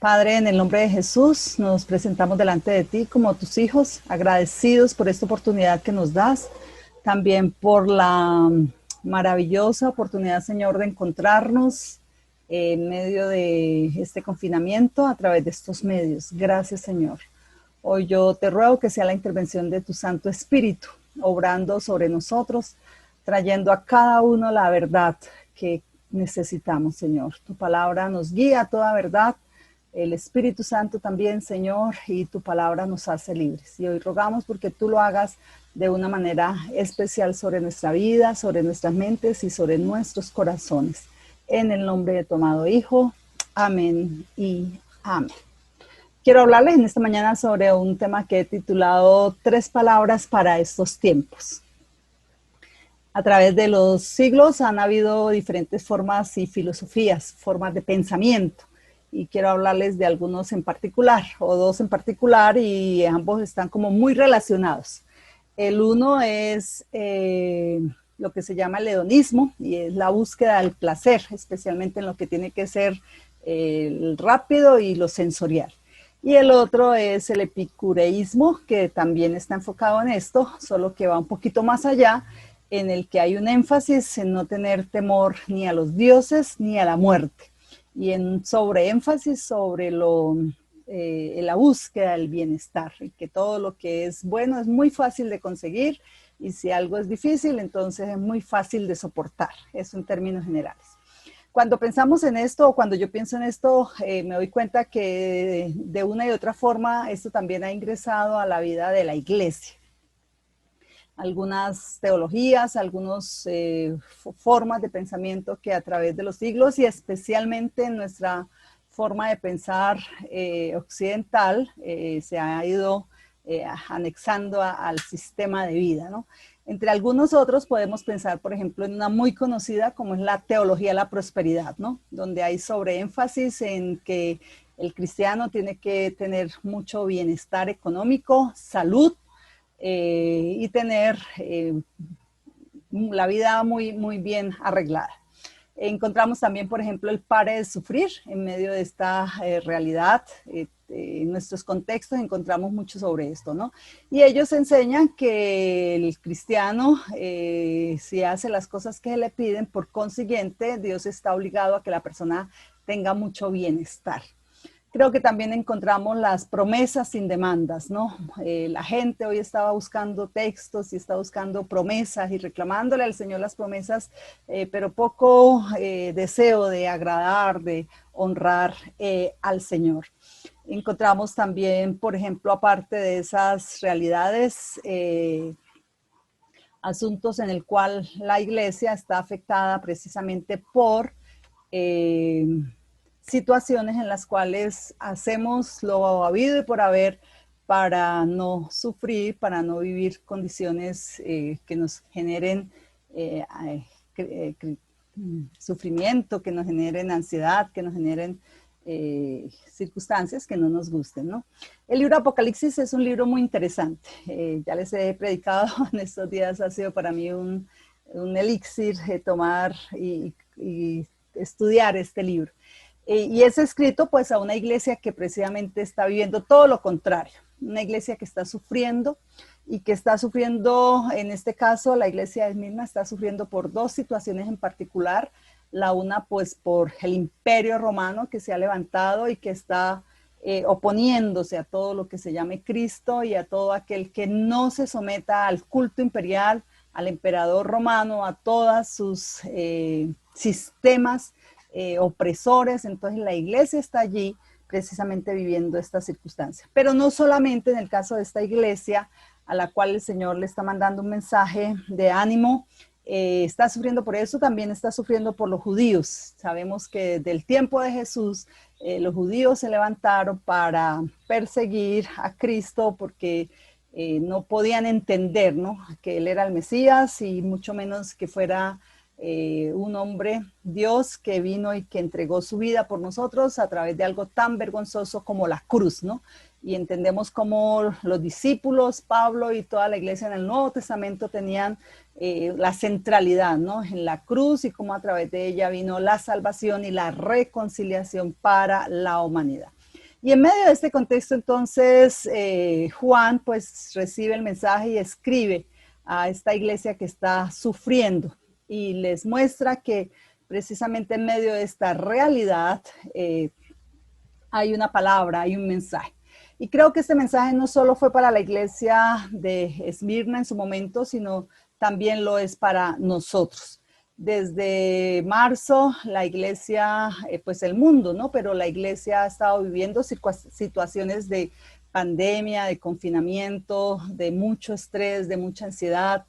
Padre, en el nombre de Jesús, nos presentamos delante de ti como tus hijos, agradecidos por esta oportunidad que nos das, también por la maravillosa oportunidad, Señor, de encontrarnos en medio de este confinamiento a través de estos medios. Gracias, Señor. Hoy yo te ruego que sea la intervención de tu Santo Espíritu, obrando sobre nosotros, trayendo a cada uno la verdad que necesitamos, Señor. Tu palabra nos guía a toda verdad, el Espíritu Santo también, Señor, y tu palabra nos hace libres. Y hoy rogamos porque tú lo hagas de una manera especial sobre nuestra vida, sobre nuestras mentes y sobre nuestros corazones. En el nombre de tu amado Hijo, amén y amén. Quiero hablarles en esta mañana sobre un tema que he titulado 3 palabras para estos tiempos. A través de los siglos han habido diferentes formas y filosofías, formas de pensamiento. Y quiero hablarles de algunos en particular, o 2 en particular, y ambos están como muy relacionados. El uno es lo que se llama el hedonismo, y es la búsqueda del placer, especialmente en lo que tiene que ser el rápido y lo sensorial. Y el otro es el epicureísmo, que también está enfocado en esto, solo que va un poquito más allá, en el que hay un énfasis en no tener temor ni a los dioses ni a la muerte, y en sobreénfasis sobre la búsqueda del bienestar, y que todo lo que es bueno es muy fácil de conseguir, y si algo es difícil, entonces es muy fácil de soportar. Eso en términos generales. Cuando pensamos en esto, o cuando yo pienso en esto, me doy cuenta que de una y otra forma esto también ha ingresado a la vida de la iglesia. Algunas teologías, algunas formas de pensamiento que a través de los siglos, y especialmente en nuestra forma de pensar occidental, se ha ido anexando al sistema de vida, ¿no? Entre algunos otros podemos pensar, por ejemplo, en una muy conocida como es la teología de la prosperidad, ¿no? Donde hay sobreénfasis en que el cristiano tiene que tener mucho bienestar económico, salud, y tener la vida muy, muy bien arreglada. Encontramos también, por ejemplo, el pare de sufrir en medio de esta realidad. En nuestros contextos encontramos mucho sobre esto, ¿no? Y ellos enseñan que el cristiano, si hace las cosas que le piden, por consiguiente, Dios está obligado a que la persona tenga mucho bienestar. Creo que también encontramos las promesas sin demandas, ¿no? La gente hoy estaba buscando textos y está buscando promesas y reclamándole al Señor las promesas, pero poco deseo de agradar, de honrar al Señor. Encontramos también, por ejemplo, aparte de esas realidades, asuntos en el cual la iglesia está afectada precisamente por situaciones en las cuales hacemos lo habido y por haber para no sufrir, para no vivir condiciones que nos generen sufrimiento, que nos generen ansiedad, que nos generen circunstancias que no nos gusten, ¿no? El libro Apocalipsis es un libro muy interesante. Ya les he predicado en estos días, ha sido para mí un elixir tomar y estudiar este libro. Y es escrito pues a una iglesia que precisamente está viviendo todo lo contrario, una iglesia que está sufriendo y que está sufriendo, en este caso la iglesia de Esmirna está sufriendo por 2 situaciones en particular. La una pues por el imperio romano que se ha levantado y que está oponiéndose a todo lo que se llame Cristo y a todo aquel que no se someta al culto imperial, al emperador romano, a todos sus sistemas opresores. Entonces la iglesia está allí precisamente viviendo esta circunstancia. Pero no solamente en el caso de esta iglesia a la cual el Señor le está mandando un mensaje de ánimo, está sufriendo por eso, también está sufriendo por los judíos. Sabemos que desde el tiempo de Jesús, los judíos se levantaron para perseguir a Cristo porque no podían entender, ¿no?, que Él era el Mesías y mucho menos que fuera un hombre, Dios, que vino y que entregó su vida por nosotros a través de algo tan vergonzoso como la cruz, ¿no? Y entendemos cómo los discípulos, Pablo y toda la iglesia en el Nuevo Testamento tenían la centralidad, ¿no?, en la cruz, y cómo a través de ella vino la salvación y la reconciliación para la humanidad. Y en medio de este contexto, entonces, Juan pues recibe el mensaje y escribe a esta iglesia que está sufriendo y les muestra que precisamente en medio de esta realidad hay una palabra, hay un mensaje. Y creo que este mensaje no solo fue para la iglesia de Esmirna en su momento, sino también lo es para nosotros. Desde marzo, la iglesia, pues el mundo, ¿no? Pero la iglesia ha estado viviendo situaciones de pandemia, de confinamiento, de mucho estrés, de mucha ansiedad.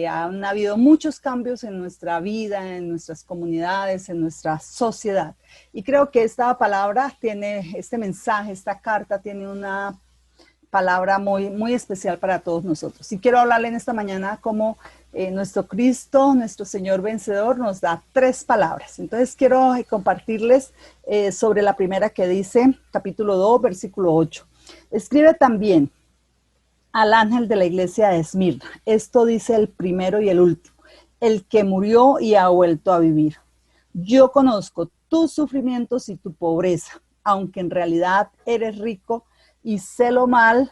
Han habido muchos cambios en nuestra vida, en nuestras comunidades, en nuestra sociedad. Y creo que esta palabra tiene, este mensaje, esta carta tiene una palabra muy, muy especial para todos nosotros. Y quiero hablarle en esta mañana como nuestro Cristo, nuestro Señor vencedor, nos da 3 palabras. Entonces quiero compartirles sobre la primera que dice, capítulo 2, versículo 8. Escribe también al ángel de la iglesia de Esmirna. Esto dice el primero y el último, el que murió y ha vuelto a vivir. Yo conozco tus sufrimientos y tu pobreza, aunque en realidad eres rico, y sé lo mal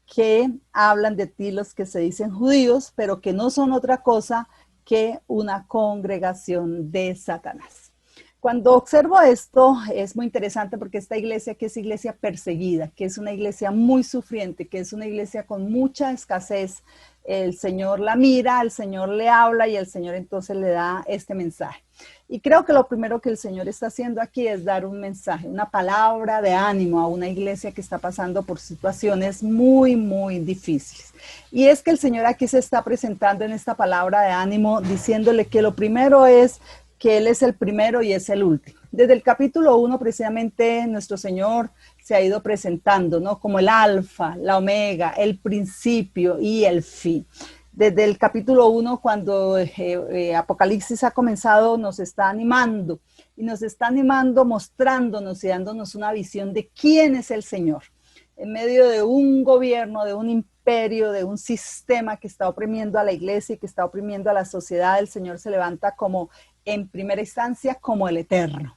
que hablan de ti los que se dicen judíos, pero que no son otra cosa que una congregación de Satanás. Cuando observo esto es muy interesante porque esta iglesia que es iglesia perseguida, que es una iglesia muy sufriente, que es una iglesia con mucha escasez, el Señor la mira, el Señor le habla y el Señor entonces le da este mensaje. Y creo que lo primero que el Señor está haciendo aquí es dar un mensaje, una palabra de ánimo a una iglesia que está pasando por situaciones muy, muy difíciles. Y es que el Señor aquí se está presentando en esta palabra de ánimo diciéndole que lo primero es que Él es el primero y es el último. Desde el capítulo 1, precisamente, nuestro Señor se ha ido presentando, ¿no? Como el alfa, la omega, el principio y el fin. Desde el capítulo 1, cuando Apocalipsis ha comenzado, nos está animando. Y nos está animando mostrándonos y dándonos una visión de quién es el Señor. En medio de un gobierno, de un imperio, de un sistema que está oprimiendo a la iglesia y que está oprimiendo a la sociedad, el Señor se levanta como en primera instancia como el Eterno.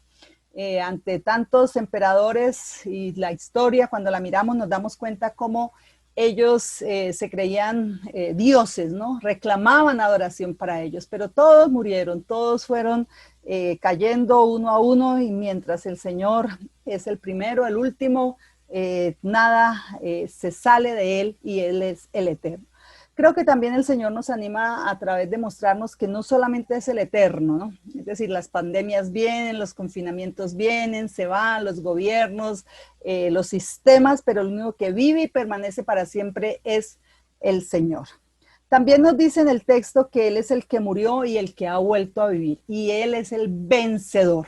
Ante tantos emperadores y la historia, cuando la miramos, nos damos cuenta cómo ellos se creían dioses, ¿no? Reclamaban adoración para ellos, pero todos murieron, todos fueron cayendo uno a uno, y mientras el Señor es el primero, el último, nada se sale de Él y Él es el Eterno. Creo que también el Señor nos anima a través de mostrarnos que no solamente es el eterno, ¿no? Es decir, las pandemias vienen, los confinamientos vienen, se van, los gobiernos, los sistemas, pero el único que vive y permanece para siempre es el Señor. También nos dice en el texto que Él es el que murió y el que ha vuelto a vivir, y Él es el vencedor.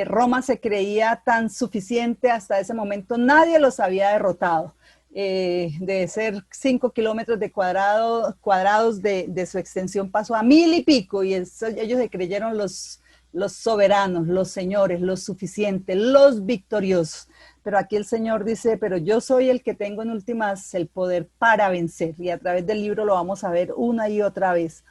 Roma se creía tan suficiente hasta ese momento, nadie los había derrotado. De ser 5 kilómetros cuadrados de su extensión pasó a 1000 y pico, y ellos se creyeron los soberanos, los señores, los suficientes, los victoriosos. Pero aquí el Señor dice, pero yo soy el que tengo en últimas el poder para vencer, y a través del libro lo vamos a ver una y otra vez.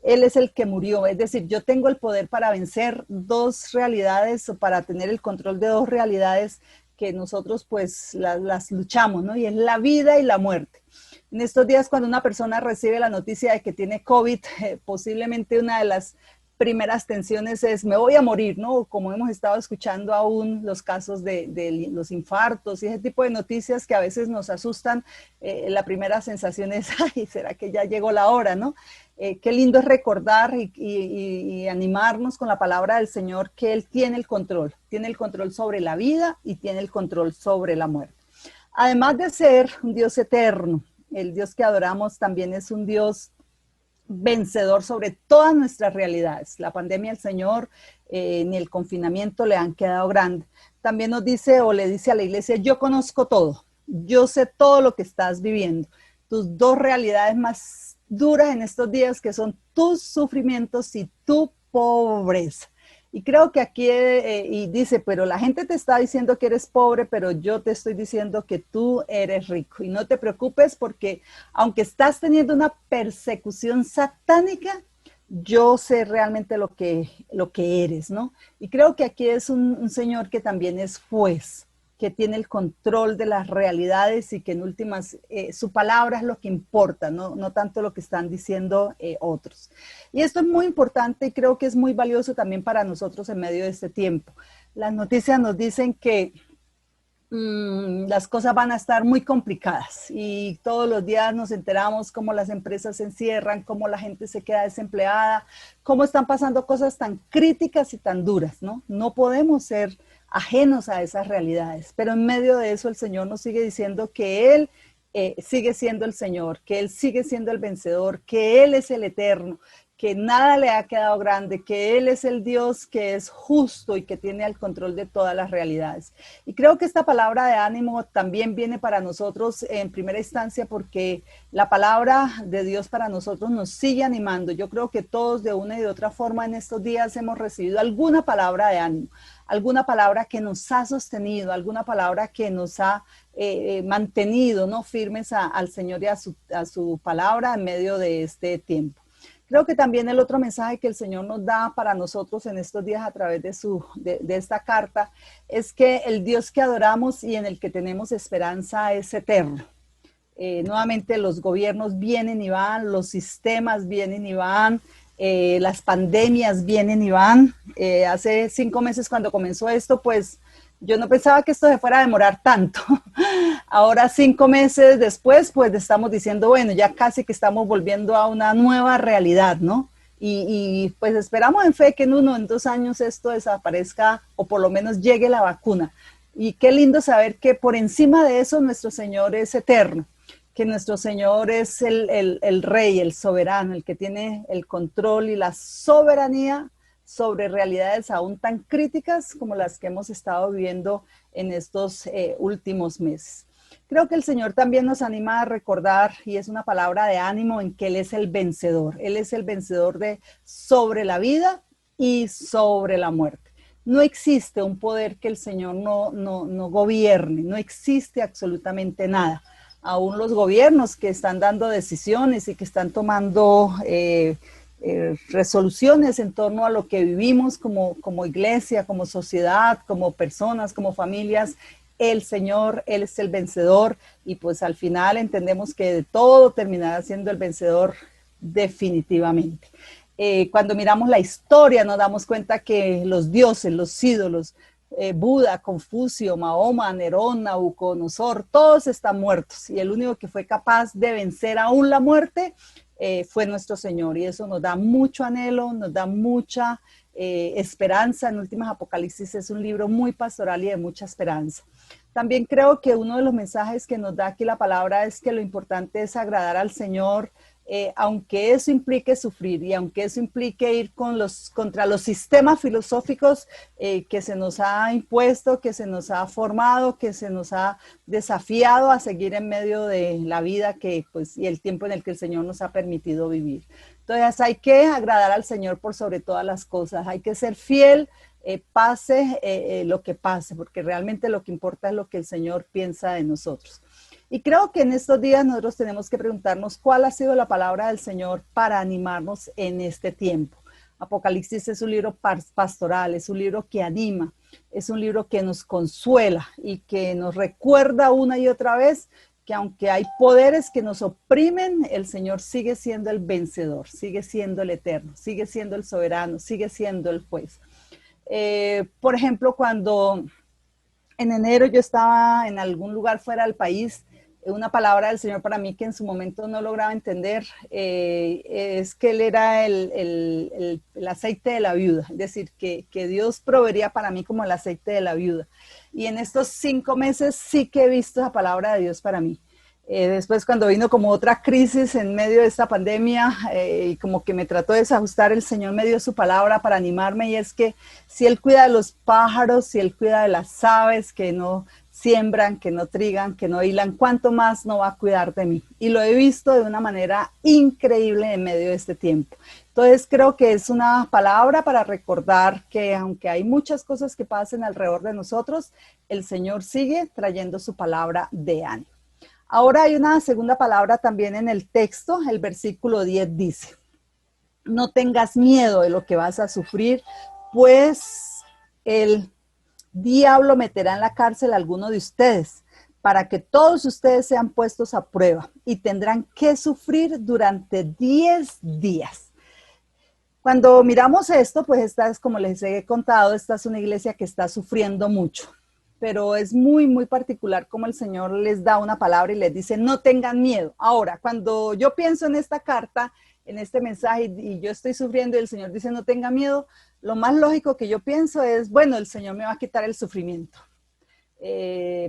Él es el que murió, es decir, yo tengo el poder para vencer 2 realidades, o para tener el control de 2 realidades que nosotros pues las luchamos, ¿no? Y es la vida y la muerte. En estos días, cuando una persona recibe la noticia de que tiene COVID, posiblemente una de las primeras tensiones es, me voy a morir, ¿no? Como hemos estado escuchando aún los casos de los infartos y ese tipo de noticias que a veces nos asustan, la primera sensación es, ay, ¿será que ya llegó la hora, no? Qué lindo es recordar y animarnos con la palabra del Señor que Él tiene el control sobre la vida y tiene el control sobre la muerte. Además de ser un Dios eterno, el Dios que adoramos también es un Dios vencedor sobre todas nuestras realidades. La pandemia, el Señor, ni el confinamiento le han quedado grande. También nos dice o le dice a la iglesia, yo conozco todo, yo sé todo lo que estás viviendo. Tus 2 realidades más duras en estos días, que son tus sufrimientos y tu pobreza. Y creo que aquí, y dice, pero la gente te está diciendo que eres pobre, pero yo te estoy diciendo que tú eres rico. Y no te preocupes porque aunque estás teniendo una persecución satánica, yo sé realmente lo que eres, ¿no? Y creo que aquí es un Señor que también es juez, que tiene el control de las realidades y que en últimas su palabra es lo que importa, no tanto lo que están diciendo otros. Y esto es muy importante y creo que es muy valioso también para nosotros en medio de este tiempo. Las noticias nos dicen que las cosas van a estar muy complicadas y todos los días nos enteramos cómo las empresas se encierran, cómo la gente se queda desempleada, cómo están pasando cosas tan críticas y tan duras, ¿no? No podemos ser ajenos a esas realidades, pero en medio de eso el Señor nos sigue diciendo que Él sigue siendo el Señor, que Él sigue siendo el vencedor, que Él es el eterno, que nada le ha quedado grande, que Él es el Dios que es justo y que tiene el control de todas las realidades. Y creo que esta palabra de ánimo también viene para nosotros en primera instancia porque la palabra de Dios para nosotros nos sigue animando. Yo creo que todos de una y de otra forma en estos días hemos recibido alguna palabra de ánimo, alguna palabra que nos ha sostenido, alguna palabra que nos ha mantenido, ¿no?, firmes al Señor y a su palabra en medio de este tiempo. Creo que también el otro mensaje que el Señor nos da para nosotros en estos días a través de esta carta es que el Dios que adoramos y en el que tenemos esperanza es eterno. Nuevamente los gobiernos vienen y van, los sistemas vienen y van, las pandemias vienen y van. Hace 5 meses cuando comenzó esto, pues yo no pensaba que esto se fuera a demorar tanto. Ahora 5 meses después, pues estamos diciendo, bueno, ya casi que estamos volviendo a una nueva realidad, ¿no? Y pues esperamos en fe que en 1 o en 2 años esto desaparezca o por lo menos llegue la vacuna. Y qué lindo saber que por encima de eso nuestro Señor es eterno, que nuestro Señor es el Rey, el soberano, el que tiene el control y la soberanía sobre realidades aún tan críticas como las que hemos estado viviendo en estos últimos meses. Creo que el Señor también nos anima a recordar, y es una palabra de ánimo, en que Él es el vencedor. Él es el vencedor sobre la vida y sobre la muerte. No existe un poder que el Señor no gobierne, no existe absolutamente nada. Aún los gobiernos que están dando decisiones y que están tomando resoluciones en torno a lo que vivimos como iglesia, como sociedad, como personas, como familias, el Señor, Él es el vencedor y pues al final entendemos que de todo terminará siendo el vencedor definitivamente. Cuando miramos la historia nos damos cuenta que los dioses, los ídolos, Buda, Confucio, Mahoma, Nerón, Nabucodonosor, todos están muertos y el único que fue capaz de vencer aún la muerte fue nuestro Señor y eso nos da mucho anhelo, nos da mucha esperanza. En últimas, Apocalipsis es un libro muy pastoral y de mucha esperanza. También creo que uno de los mensajes que nos da aquí la palabra es que lo importante es agradar al Señor, aunque eso implique sufrir y aunque eso implique ir contra los sistemas filosóficos que se nos ha impuesto, que se nos ha formado, que se nos ha desafiado a seguir en medio de la vida y el tiempo en el que el Señor nos ha permitido vivir. Entonces hay que agradar al Señor por sobre todas las cosas, hay que ser fiel, pase lo que pase, porque realmente lo que importa es lo que el Señor piensa de nosotros. Y creo que en estos días nosotros tenemos que preguntarnos cuál ha sido la palabra del Señor para animarnos en este tiempo. Apocalipsis es un libro pastoral, es un libro que anima, es un libro que nos consuela y que nos recuerda una y otra vez que aunque hay poderes que nos oprimen, el Señor sigue siendo el vencedor, sigue siendo el eterno, sigue siendo el soberano, sigue siendo el juez. Por ejemplo, cuando en enero yo estaba en algún lugar fuera del país, una palabra del Señor para mí que en su momento no lograba entender, es que Él era el aceite de la viuda, es decir, que Dios proveería para mí como el aceite de la viuda. Y en estos 5 meses sí que he visto esa palabra de Dios para mí. Después cuando vino como otra crisis en medio de esta pandemia y como que me trató de desajustar, el Señor me dio su palabra para animarme y es que si Él cuida de los pájaros, si Él cuida de las aves que no siembran, que no trigan, que no hilan, ¿cuánto más no va a cuidar de mí? Y lo he visto de una manera increíble en medio de este tiempo. Entonces creo que es una palabra para recordar que aunque hay muchas cosas que pasen alrededor de nosotros, el Señor sigue trayendo su palabra de ánimo. Ahora hay una segunda palabra también en el texto, el versículo 10 dice, no tengas miedo de lo que vas a sufrir, pues Él diablo meterá en la cárcel a alguno de ustedes, para que todos ustedes sean puestos a prueba y tendrán que sufrir durante 10 días. Cuando miramos esto, pues esta es, como les he contado, esta es una iglesia que está sufriendo mucho, pero es muy, muy particular como el Señor les da una palabra y les dice, no tengan miedo. Ahora, cuando yo pienso en esta carta, en este mensaje, y yo estoy sufriendo y el Señor dice, no tenga miedo, lo más lógico que yo pienso es, bueno, el Señor me va a quitar el sufrimiento.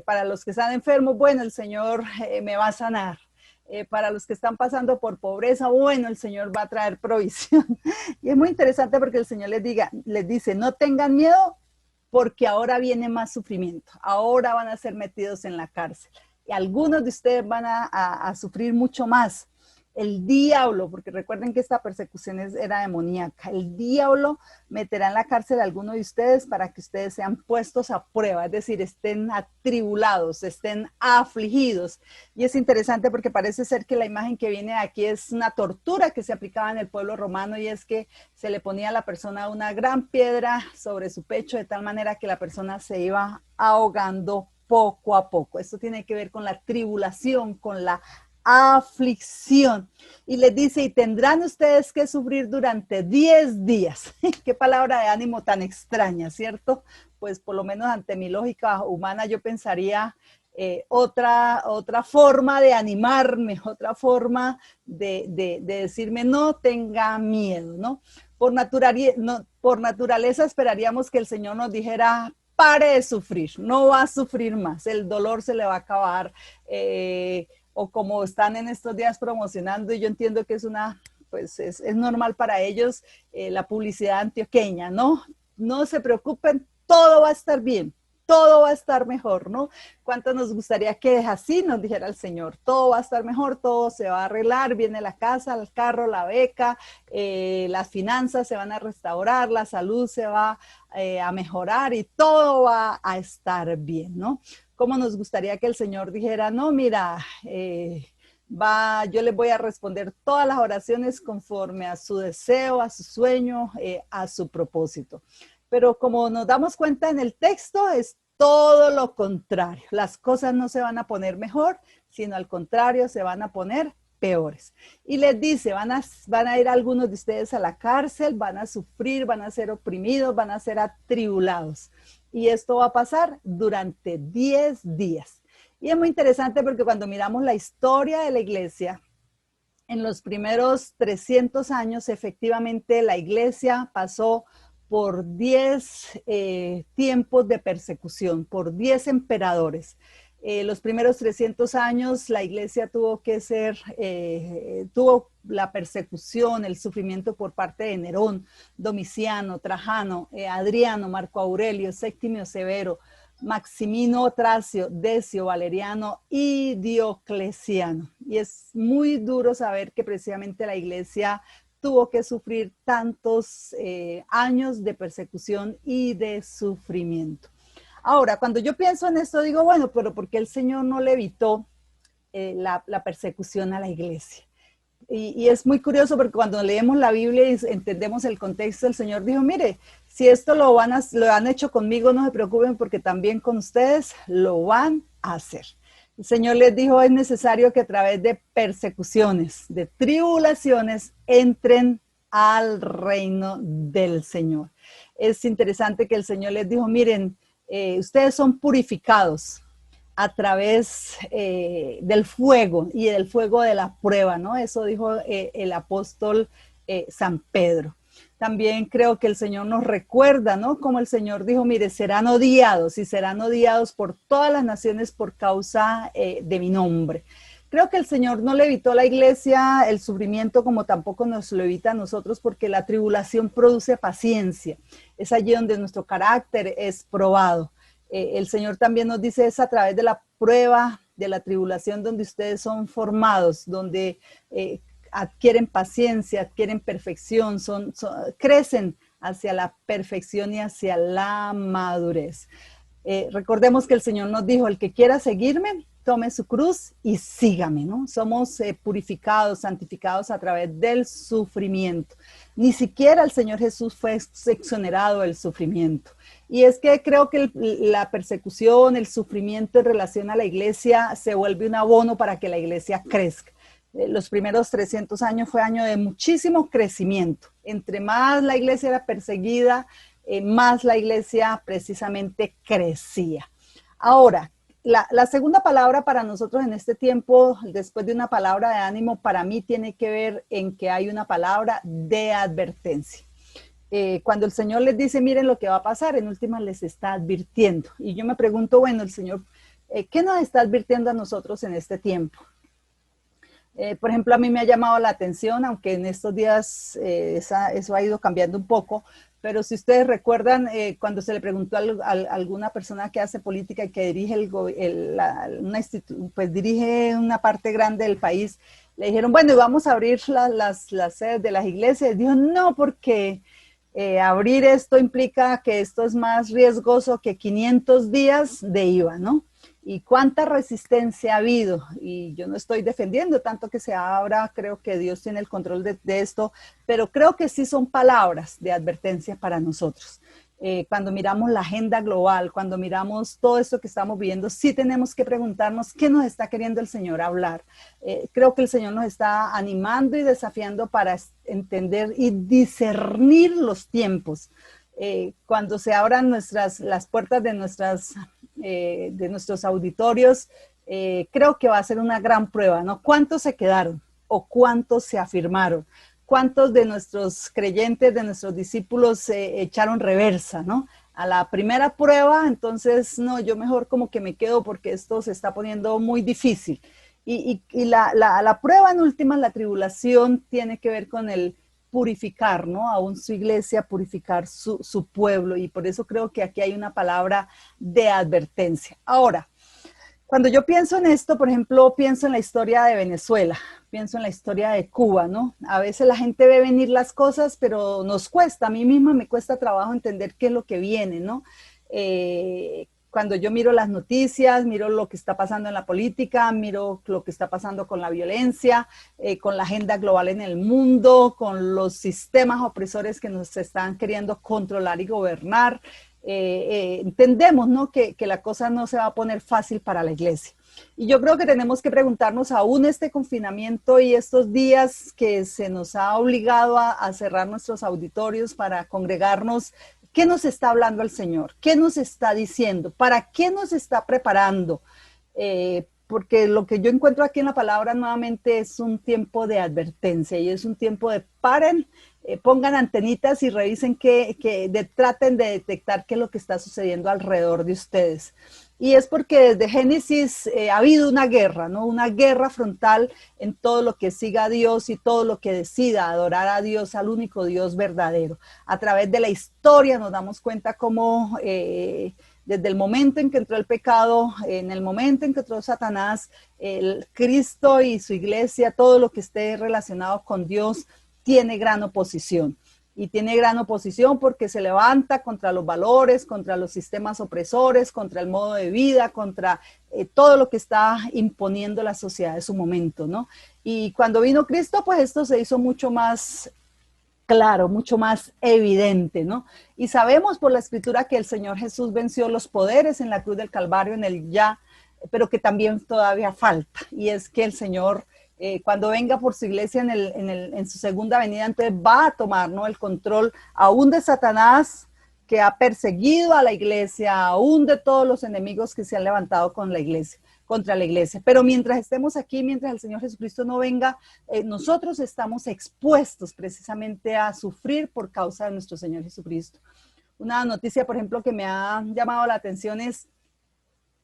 Para los que están enfermos, bueno, el Señor me va a sanar. Para los que están pasando por pobreza, bueno, el Señor va a traer provisión. Y es muy interesante porque el Señor les dice, no tengan miedo porque ahora viene más sufrimiento, ahora van a ser metidos en la cárcel. Y algunos de ustedes van a sufrir mucho más. El diablo, porque recuerden que esta persecución era demoníaca, el diablo meterá en la cárcel a alguno de ustedes para que ustedes sean puestos a prueba, es decir, estén atribulados, estén afligidos. Y es interesante porque parece ser que la imagen que viene aquí es una tortura que se aplicaba en el pueblo romano, y es que se le ponía a la persona una gran piedra sobre su pecho de tal manera que la persona se iba ahogando poco a poco. Esto tiene que ver con la tribulación, con la aflicción. Y les dice, y tendrán ustedes que sufrir durante 10 días. Qué palabra de ánimo tan extraña, ¿cierto? Pues por lo menos ante mi lógica humana yo pensaría otra forma de animarme, otra forma de decirme no tenga miedo, ¿no? Por naturaleza esperaríamos que el Señor nos dijera, pare de sufrir, no va a sufrir más, el dolor se le va a acabar, o como están en estos días promocionando, y yo entiendo que es pues es normal para ellos, la publicidad antioqueña, ¿no? No se preocupen, todo va a estar bien, todo va a estar mejor, ¿no? ¿Cuánto nos gustaría que así nos dijera el Señor? Todo va a estar mejor, todo se va a arreglar, viene la casa, el carro, la beca, las finanzas se van a restaurar, la salud se va a mejorar y todo va a estar bien, ¿no? ¿Cómo nos gustaría que el Señor dijera, no, mira, yo les voy a responder todas las oraciones conforme a su deseo, a su sueño, a su propósito? Pero como nos damos cuenta en el texto, es todo lo contrario. Las cosas no se van a poner mejor, sino al contrario, se van a poner peores. Y les dice, van a ir algunos de ustedes a la cárcel, van a sufrir, van a ser oprimidos, van a ser atribulados. Y esto va a pasar durante 10 días. Y es muy interesante porque cuando miramos la historia de la iglesia, en los primeros 300 años, efectivamente, la iglesia pasó por 10 tiempos de persecución, por 10 emperadores. Los primeros 300 años la iglesia tuvo la persecución, el sufrimiento por parte de Nerón, Domiciano, Trajano, Adriano, Marco Aurelio, Séptimio Severo, Maximino Tracio, Decio, Valeriano y Diocleciano. Y es muy duro saber que precisamente la iglesia tuvo que sufrir tantos años de persecución y de sufrimiento. Ahora, cuando yo pienso en esto, digo, bueno, pero ¿por qué el Señor no le evitó la persecución a la iglesia? Y es muy curioso porque cuando leemos la Biblia y entendemos el contexto, el Señor dijo, mire, si esto lo han hecho conmigo, no se preocupen porque también con ustedes lo van a hacer. El Señor les dijo, es necesario que a través de persecuciones, de tribulaciones, entren al reino del Señor. Es interesante que el Señor les dijo, miren, ustedes son purificados a través del fuego y del fuego de la prueba, ¿no? Eso dijo el apóstol San Pedro. También creo que el Señor nos recuerda, ¿no? Como el Señor dijo, mire, serán odiados y serán odiados por todas las naciones por causa de mi nombre. Creo que el Señor no le evitó a la iglesia el sufrimiento como tampoco nos lo evita a nosotros, porque la tribulación produce paciencia. Es allí donde nuestro carácter es probado. El Señor también nos dice, es a través de la prueba, de la tribulación, donde ustedes son formados, donde adquieren paciencia, adquieren perfección, crecen hacia la perfección y hacia la madurez. Recordemos que el Señor nos dijo, el que quiera seguirme, tome su cruz y sígame, ¿no? Somos purificados, santificados a través del sufrimiento. Ni siquiera el Señor Jesús fue exonerado del sufrimiento. Y es que creo que la persecución, el sufrimiento en relación a la iglesia se vuelve un abono para que la iglesia crezca. Los primeros 300 años fue año de muchísimo crecimiento. Entre más la iglesia era perseguida, más la iglesia precisamente crecía. Ahora, la segunda palabra para nosotros en este tiempo, después de una palabra de ánimo, para mí tiene que ver en que hay una palabra de advertencia. Cuando el Señor les dice, miren lo que va a pasar, en últimas les está advirtiendo. Y yo me pregunto, bueno, el Señor, ¿qué nos está advirtiendo a nosotros en este tiempo? Por ejemplo, a mí me ha llamado la atención, aunque en estos días eso ha ido cambiando un poco, pero si ustedes recuerdan, cuando se le preguntó a alguna persona que hace política y que dirige, pues dirige una parte grande del país, le dijeron, bueno, y vamos a abrir las sedes de las iglesias. Dijo, no, porque abrir esto implica que esto es más riesgoso que 500 días de IVA, ¿no? Y cuánta resistencia ha habido, y yo no estoy defendiendo tanto que se abra, creo que Dios tiene el control de esto, pero creo que sí son palabras de advertencia para nosotros. Cuando miramos la agenda global, cuando miramos todo esto que estamos viviendo, sí tenemos que preguntarnos qué nos está queriendo el Señor hablar. Creo que el Señor nos está animando y desafiando para entender y discernir los tiempos. Cuando se abran las puertas de nuestros auditorios, creo que va a ser una gran prueba, ¿no? ¿Cuántos se quedaron o cuántos se afirmaron? ¿Cuántos de nuestros creyentes, de nuestros discípulos echaron reversa, ¿no? A la primera prueba, entonces, no, yo mejor como que me quedo porque esto se está poniendo muy difícil. Y la prueba en última, la tribulación, tiene que ver con el purificar, ¿no? Aún su iglesia, purificar su pueblo. Y por eso creo que aquí hay una palabra de advertencia. Ahora, cuando yo pienso en esto, por ejemplo, pienso en la historia de Venezuela, pienso en la historia de Cuba, ¿no? A veces la gente ve venir las cosas, pero nos cuesta, a mí misma me cuesta trabajo entender qué es lo que viene, ¿no? Cuando yo miro las noticias, miro lo que está pasando en la política, miro lo que está pasando con la violencia, con la agenda global en el mundo, con los sistemas opresores que nos están queriendo controlar y gobernar, entendemos, ¿no? que la cosa no se va a poner fácil para la iglesia. Y yo creo que tenemos que preguntarnos, aún este confinamiento y estos días que se nos ha obligado a cerrar nuestros auditorios para congregarnos, ¿qué nos está hablando el Señor? ¿Qué nos está diciendo? ¿Para qué nos está preparando? Porque lo que yo encuentro aquí en la palabra nuevamente es un tiempo de advertencia y es un tiempo de paren, pongan antenitas y revisen traten de detectar qué es lo que está sucediendo alrededor de ustedes. Y es porque desde Génesis ha habido una guerra, ¿no? Una guerra frontal en todo lo que siga a Dios y todo lo que decida adorar a Dios, al único Dios verdadero. A través de la historia nos damos cuenta cómo desde el momento en que entró el pecado, en el momento en que entró Satanás, el Cristo y su iglesia, todo lo que esté relacionado con Dios, tiene gran oposición. Y tiene gran oposición porque se levanta contra los valores, contra los sistemas opresores, contra el modo de vida, contra todo lo que está imponiendo la sociedad de su momento, ¿no? Y cuando vino Cristo, pues esto se hizo mucho más claro, mucho más evidente, ¿no? Y sabemos por la Escritura que el Señor Jesús venció los poderes en la cruz del Calvario, en el ya, pero que también todavía falta. Y es que el Señor, cuando venga por su iglesia en su segunda venida, entonces va a tomar, ¿no?, el control aún de Satanás, que ha perseguido a la iglesia, aún de todos los enemigos que se han levantado contra la iglesia. Pero mientras estemos aquí, mientras el Señor Jesucristo no venga, nosotros estamos expuestos precisamente a sufrir por causa de nuestro Señor Jesucristo. Una noticia, por ejemplo, que me ha llamado la atención es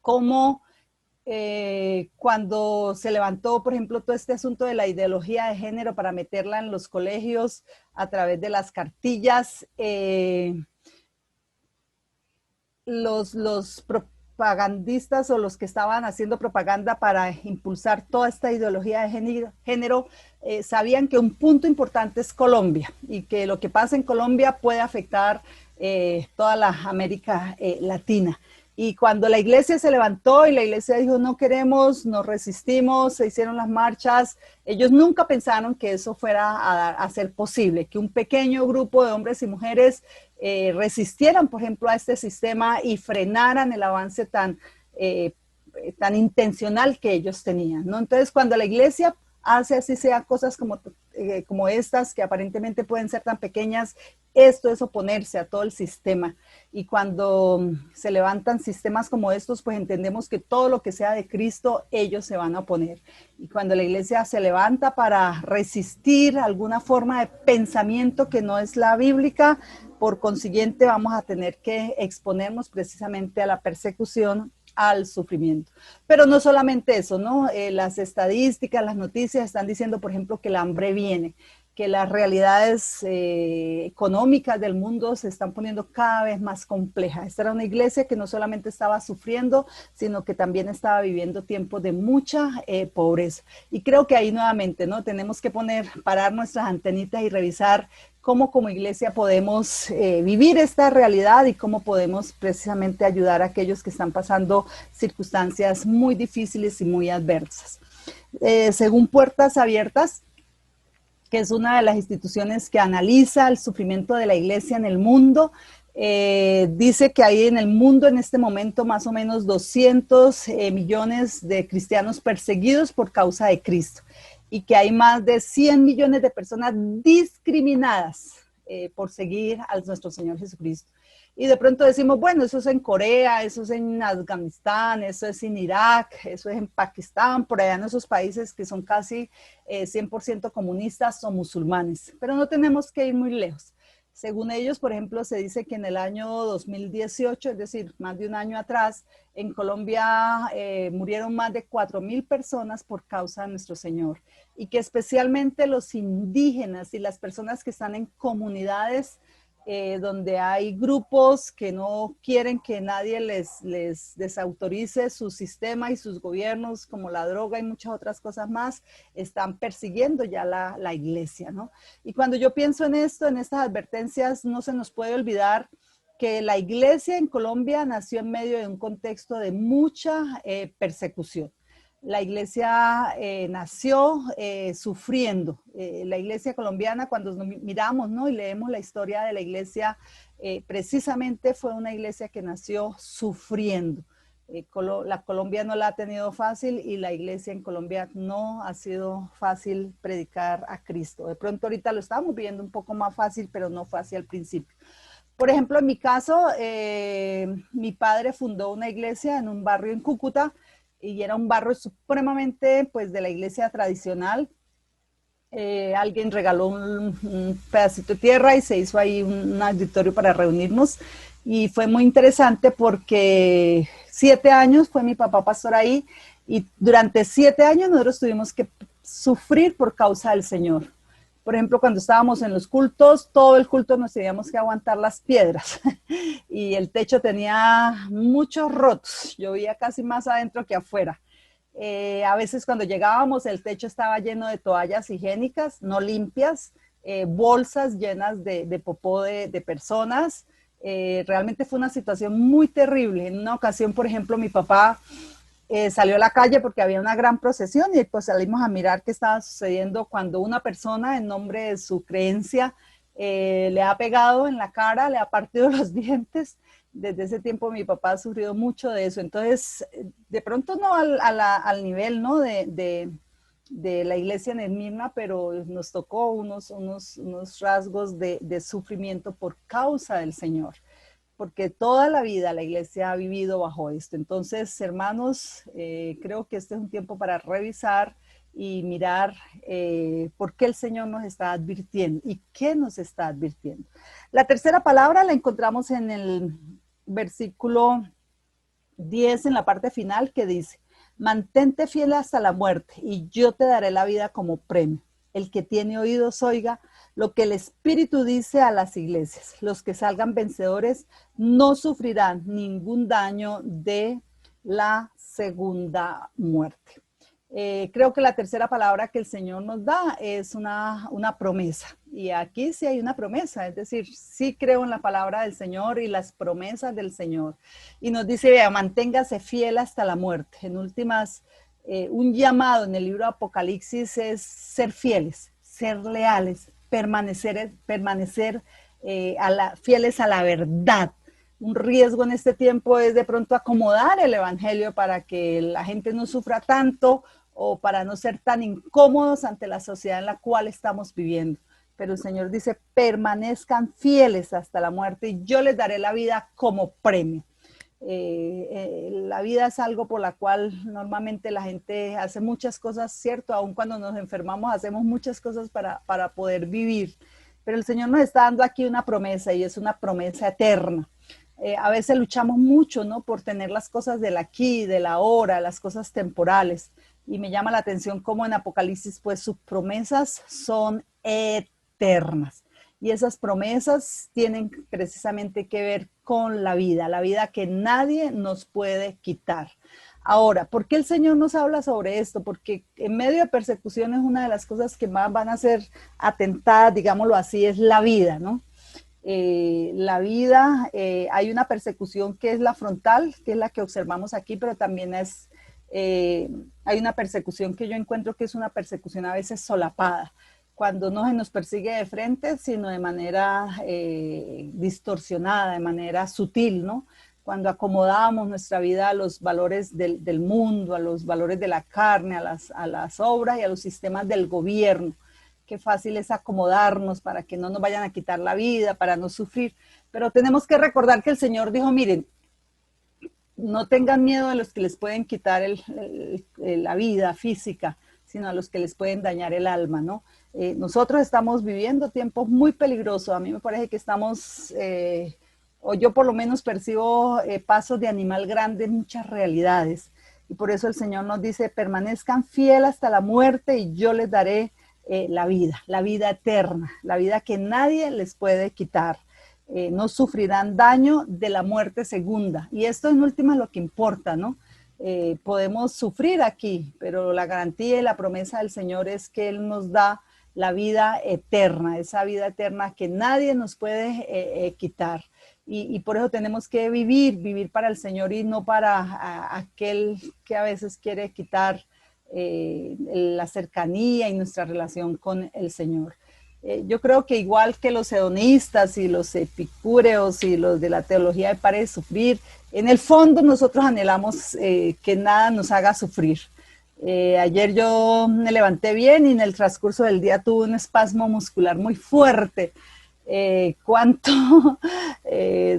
cómo cuando se levantó, por ejemplo, todo este asunto de la ideología de género para meterla en los colegios a través de las cartillas, los propagandistas o los que estaban haciendo propaganda para impulsar toda esta ideología de género sabían que un punto importante es Colombia y que lo que pasa en Colombia puede afectar toda la América Latina. Y cuando la iglesia se levantó y la iglesia dijo no queremos, nos resistimos, se hicieron las marchas, ellos nunca pensaron que eso fuera a ser posible, que un pequeño grupo de hombres y mujeres resistieran, por ejemplo, a este sistema y frenaran el avance tan intencional que ellos tenían, ¿no? Entonces, cuando la iglesia hace así sea cosas como estas, que aparentemente pueden ser tan pequeñas, esto es oponerse a todo el sistema. Y cuando se levantan sistemas como estos, pues entendemos que todo lo que sea de Cristo, ellos se van a oponer. Y cuando la iglesia se levanta para resistir alguna forma de pensamiento que no es la bíblica, por consiguiente vamos a tener que exponernos precisamente a la persecución, al sufrimiento. Pero no solamente eso, ¿no? Las estadísticas, las noticias están diciendo, por ejemplo, que el hambre viene, que las realidades económicas del mundo se están poniendo cada vez más complejas. Esta era una iglesia que no solamente estaba sufriendo, sino que también estaba viviendo tiempos de mucha pobreza. Y creo que ahí nuevamente, ¿no? Tenemos que parar nuestras antenitas y revisar cómo como iglesia podemos vivir esta realidad y cómo podemos precisamente ayudar a aquellos que están pasando circunstancias muy difíciles y muy adversas. Según Puertas Abiertas, que es una de las instituciones que analiza el sufrimiento de la iglesia en el mundo, dice que hay en el mundo en este momento más o menos 200 millones de cristianos perseguidos por causa de Cristo y que hay más de 100 millones de personas discriminadas por seguir a nuestro Señor Jesucristo. Y de pronto decimos, bueno, eso es en Corea, eso es en Afganistán, eso es en Irak, eso es en Pakistán, por allá en esos países que son casi 100% comunistas o musulmanes. Pero no tenemos que ir muy lejos. Según ellos, por ejemplo, se dice que en el año 2018, es decir, más de un año atrás, en Colombia murieron más de 4.000 personas por causa de nuestro Señor. Y que especialmente los indígenas y las personas que están en comunidades donde hay grupos que no quieren que nadie les desautorice su sistema y sus gobiernos, como la droga y muchas otras cosas más, están persiguiendo ya la iglesia, ¿no? Y cuando yo pienso en esto, en estas advertencias, no se nos puede olvidar que la iglesia en Colombia nació en medio de un contexto de mucha persecución. La iglesia nació sufriendo. La iglesia colombiana, cuando nos miramos, ¿no? Y leemos la historia de la iglesia, precisamente fue una iglesia que nació sufriendo. La Colombia no la ha tenido fácil y la iglesia en Colombia no ha sido fácil predicar a Cristo. De pronto ahorita lo estamos viendo un poco más fácil, pero no fue así al principio. Por ejemplo, en mi caso, mi padre fundó una iglesia en un barrio en Cúcuta, y era un barrio supremamente, pues, de la iglesia tradicional. Alguien regaló un pedacito de tierra y se hizo ahí un auditorio para reunirnos. Y fue muy interesante porque 7 años fue mi papá pastor ahí y durante 7 años nosotros tuvimos que sufrir por causa del Señor. Por ejemplo, cuando estábamos en los cultos, todo el culto nos teníamos que aguantar las piedras y el techo tenía muchos rotos, llovía casi más adentro que afuera. A veces cuando llegábamos el techo estaba lleno de toallas higiénicas no limpias, bolsas llenas de popó de personas. Realmente fue una situación muy terrible. En una ocasión, por ejemplo, mi papá salió a la calle porque había una gran procesión y pues salimos a mirar qué estaba sucediendo cuando una persona en nombre de su creencia le ha pegado en la cara, le ha partido los dientes. Desde ese tiempo mi papá ha sufrido mucho de eso. Entonces, de pronto no al nivel, ¿no? de la iglesia en Esmirna, pero nos tocó unos rasgos de sufrimiento por causa del Señor, porque toda la vida la iglesia ha vivido bajo esto. Entonces, hermanos, creo que este es un tiempo para revisar y mirar por qué el Señor nos está advirtiendo y qué nos está advirtiendo. La tercera palabra la encontramos en el versículo 10, en la parte final, que dice: mantente fiel hasta la muerte y yo te daré la vida como premio. El que tiene oídos oiga lo que el Espíritu dice a las iglesias. Los que salgan vencedores no sufrirán ningún daño de la segunda muerte. Creo que la tercera palabra que el Señor nos da es una promesa. Y aquí sí hay una promesa, es decir, sí creo en la palabra del Señor y las promesas del Señor. Y nos dice, vea, manténgase fiel hasta la muerte. En últimas, un llamado en el libro de Apocalipsis es ser fieles, ser leales, permanecer fieles a la verdad. Un riesgo en este tiempo es de pronto acomodar el evangelio para que la gente no sufra tanto o para no ser tan incómodos ante la sociedad en la cual estamos viviendo. Pero el Señor dice, permanezcan fieles hasta la muerte y yo les daré la vida como premio. La vida es algo por la cual normalmente la gente hace muchas cosas, ¿cierto? Aun cuando nos enfermamos hacemos muchas cosas para poder vivir. Pero el Señor nos está dando aquí una promesa y es una promesa eterna. A veces luchamos mucho, ¿no? Por tener las cosas del aquí, del ahora, las cosas temporales. Y me llama la atención cómo en Apocalipsis, pues sus promesas son eternas. Y esas promesas tienen precisamente que ver con la vida que nadie nos puede quitar. Ahora, ¿por qué el Señor nos habla sobre esto? Porque en medio de persecuciones una de las cosas que más van a ser atentadas, digámoslo así, es la vida, ¿no? La vida, hay una persecución que es la frontal, que es la que observamos aquí, pero también hay una persecución que yo encuentro que es una persecución a veces solapada, cuando no se nos persigue de frente, sino de manera distorsionada, de manera sutil, ¿no? Cuando acomodamos nuestra vida a los valores del mundo, a los valores de la carne, a las obras y a los sistemas del gobierno. Qué fácil es acomodarnos para que no nos vayan a quitar la vida, para no sufrir. Pero tenemos que recordar que el Señor dijo, miren, no tengan miedo a los que les pueden quitar la vida física, sino a los que les pueden dañar el alma, ¿no? Nosotros estamos viviendo tiempos muy peligrosos. A mí me parece que estamos, o yo por lo menos percibo pasos de animal grande en muchas realidades. Y por eso el Señor nos dice, permanezcan fieles hasta la muerte y yo les daré la vida eterna, la vida que nadie les puede quitar. No sufrirán daño de la muerte segunda. Y esto en última es lo que importa, ¿no? Podemos sufrir aquí, pero la garantía y la promesa del Señor es que Él nos da la vida eterna, esa vida eterna que nadie nos puede quitar. Y por eso tenemos que vivir para el Señor y no para aquel que a veces quiere quitar la cercanía y nuestra relación con el Señor. Yo creo que igual que los hedonistas y los epicúreos y los de la teología de pare de sufrir, en el fondo nosotros anhelamos que nada nos haga sufrir. Ayer yo me levanté bien y en el transcurso del día tuve un espasmo muscular muy fuerte. Cuánto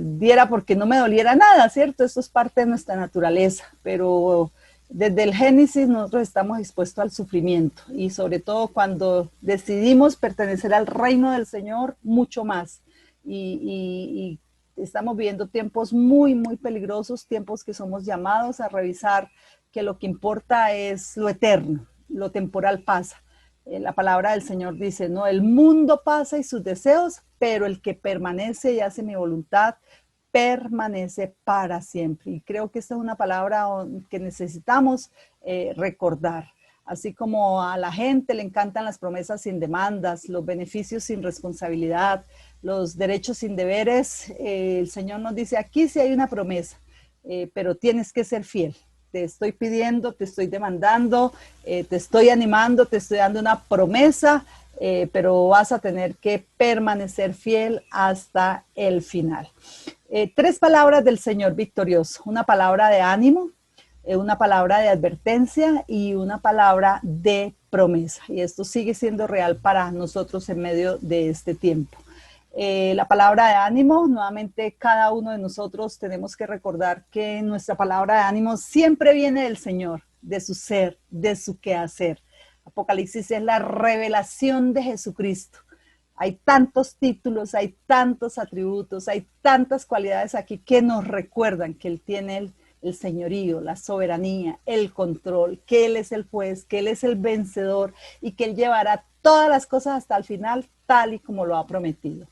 diera porque no me doliera nada, ¿cierto? Esto es parte de nuestra naturaleza, pero desde el Génesis nosotros estamos expuestos al sufrimiento y sobre todo cuando decidimos pertenecer al reino del Señor, mucho más. Y estamos viviendo tiempos muy, muy peligrosos, tiempos que somos llamados a revisar que lo que importa es lo eterno, lo temporal pasa. La palabra del Señor dice, no, el mundo pasa y sus deseos, pero el que permanece y hace mi voluntad, permanece para siempre. Y creo que esta es una palabra que necesitamos recordar. Así como a la gente le encantan las promesas sin demandas, los beneficios sin responsabilidad, los derechos sin deberes, el Señor nos dice, aquí sí hay una promesa, pero tienes que ser fiel. Te estoy pidiendo, te estoy demandando, te estoy animando, te estoy dando una promesa, pero vas a tener que permanecer fiel hasta el final. 3 palabras del Señor victorioso, una palabra de ánimo, una palabra de advertencia y una palabra de promesa. Y esto sigue siendo real para nosotros en medio de este tiempo. La palabra de ánimo, nuevamente cada uno de nosotros tenemos que recordar que nuestra palabra de ánimo siempre viene del Señor, de su ser, de su quehacer. Apocalipsis es la revelación de Jesucristo. Hay tantos títulos, hay tantos atributos, hay tantas cualidades aquí que nos recuerdan que Él tiene el señorío, la soberanía, el control, que Él es el juez, que Él es el vencedor y que Él llevará todas las cosas hasta el final tal y como lo ha prometido.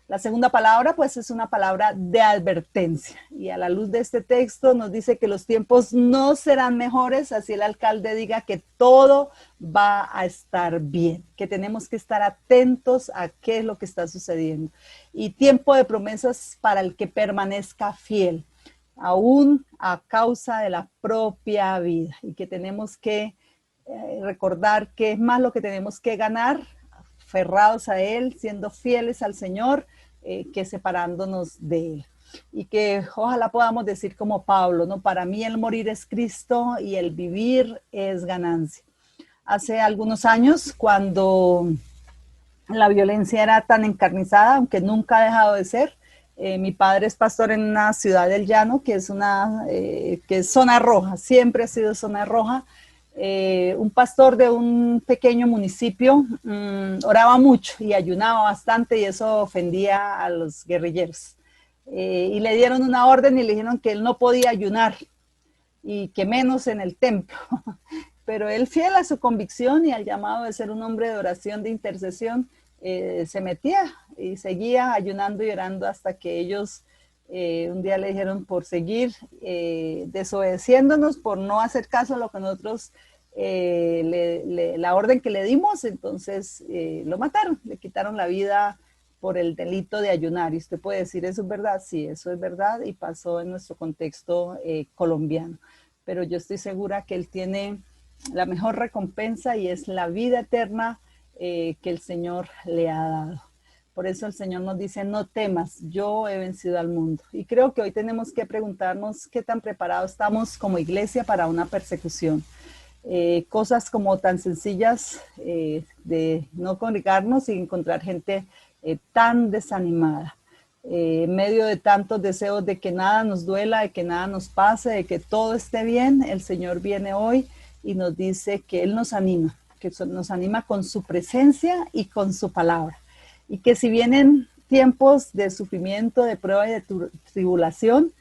La segunda palabra, pues, es una palabra de advertencia. Y a la luz de este texto nos dice que los tiempos no serán mejores, así el alcalde diga que todo va a estar bien, que tenemos que estar atentos a qué es lo que está sucediendo. Y tiempo de promesas para el que permanezca fiel, aún a causa de la propia vida. Y que tenemos que recordar que es más lo que tenemos que ganar, aferrados a Él, siendo fieles al Señor, que separándonos de Él. Y que ojalá podamos decir como Pablo, ¿no? Para mí el morir es Cristo y el vivir es ganancia. Hace algunos años, cuando la violencia era tan encarnizada, aunque nunca ha dejado de ser, mi padre es pastor en una ciudad del llano, que es que es zona roja, siempre ha sido zona roja. Un pastor de un pequeño municipio oraba mucho y ayunaba bastante y eso ofendía a los guerrilleros. Y le dieron una orden y le dijeron que él no podía ayunar y que menos en el templo. Pero él, fiel a su convicción y al llamado de ser un hombre de oración, de intercesión, se metía y seguía ayunando y orando hasta que ellos un día le dijeron por seguir desobedeciéndonos, por no hacer caso a lo que nosotros, la orden que le dimos, entonces lo mataron, le quitaron la vida por el delito de ayunar. Y usted puede decir, ¿eso es verdad? Sí, eso es verdad y pasó en nuestro contexto colombiano. Pero yo estoy segura que él tiene la mejor recompensa y es la vida eterna que el Señor le ha dado. Por eso el Señor nos dice, no temas, yo he vencido al mundo. Y creo que hoy tenemos que preguntarnos qué tan preparados estamos como iglesia para una persecución. Cosas como tan sencillas de no congregarnos y encontrar gente tan desanimada. En medio de tantos deseos de que nada nos duela, de que nada nos pase, de que todo esté bien, el Señor viene hoy y nos dice que Él nos anima, que nos anima con su presencia y con su palabra. Y que si vienen tiempos de sufrimiento, de prueba y de tribulación,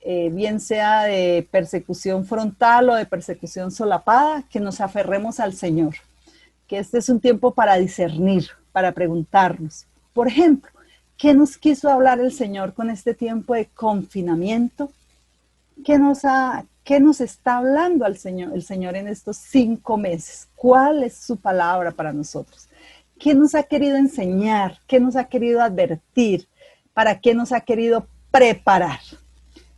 bien sea de persecución frontal o de persecución solapada, que nos aferremos al Señor. Que este es un tiempo para discernir, para preguntarnos. Por ejemplo, ¿qué nos quiso hablar el Señor con este tiempo de confinamiento? ¿Qué nos está hablando el Señor en estos 5 meses? ¿Cuál es su palabra para nosotros? ¿Qué nos ha querido enseñar? ¿Qué nos ha querido advertir? ¿Para qué nos ha querido preparar?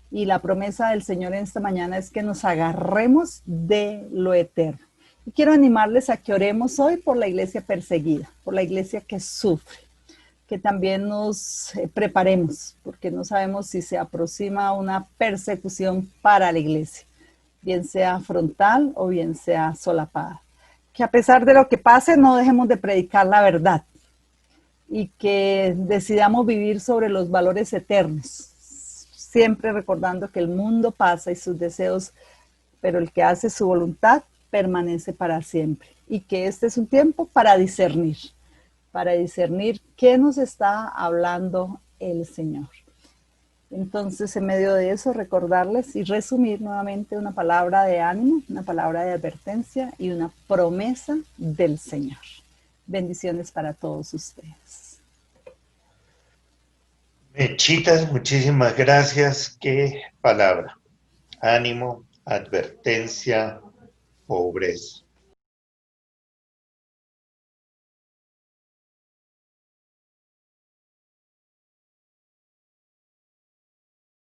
Y la promesa del Señor en esta mañana es que nos agarremos de lo eterno. Y quiero animarles a que oremos hoy por la iglesia perseguida, por la iglesia que sufre, que también nos preparemos, porque no sabemos si se aproxima una persecución para la iglesia, bien sea frontal o bien sea solapada. Que a pesar de lo que pase, no dejemos de predicar la verdad y que decidamos vivir sobre los valores eternos, siempre recordando que el mundo pasa y sus deseos, pero el que hace su voluntad permanece para siempre. Y que este es un tiempo para discernir qué nos está hablando el Señor. Entonces, en medio de eso, recordarles y resumir nuevamente una palabra de ánimo, una palabra de advertencia y una promesa del Señor. Bendiciones para todos ustedes. Mechitas, muchísimas gracias. Qué palabra. Ánimo, advertencia, pobreza.